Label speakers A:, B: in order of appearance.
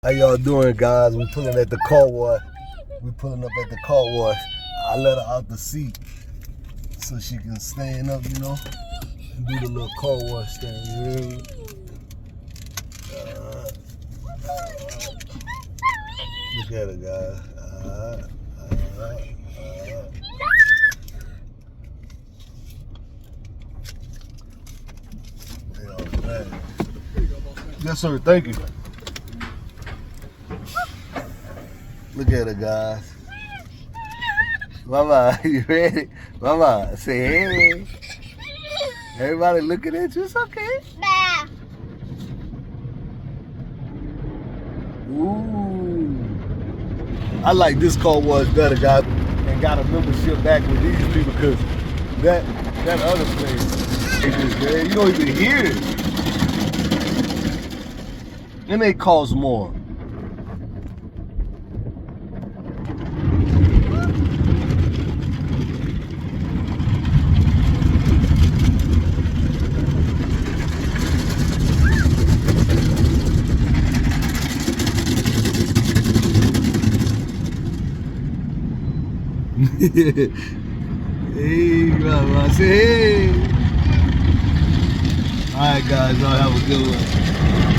A: How y'all doing, guys? We pulling at the car wash. We pulling up at the car wash. I let her out the seat so she can stand up, you know, and do the little car wash thing. You hear me? Look at her, guys. Yes, sir. Thank you. Look at her, guys. Mama, you ready? Mama, say hey. Everybody looking at you. It's okay. Ooh. I like this car wash better, guys, and got a membership back with these people because that other place, man, you don't even hear it. And they cost more. Hey, Mama, say hey. All right, guys, y'all have a good one.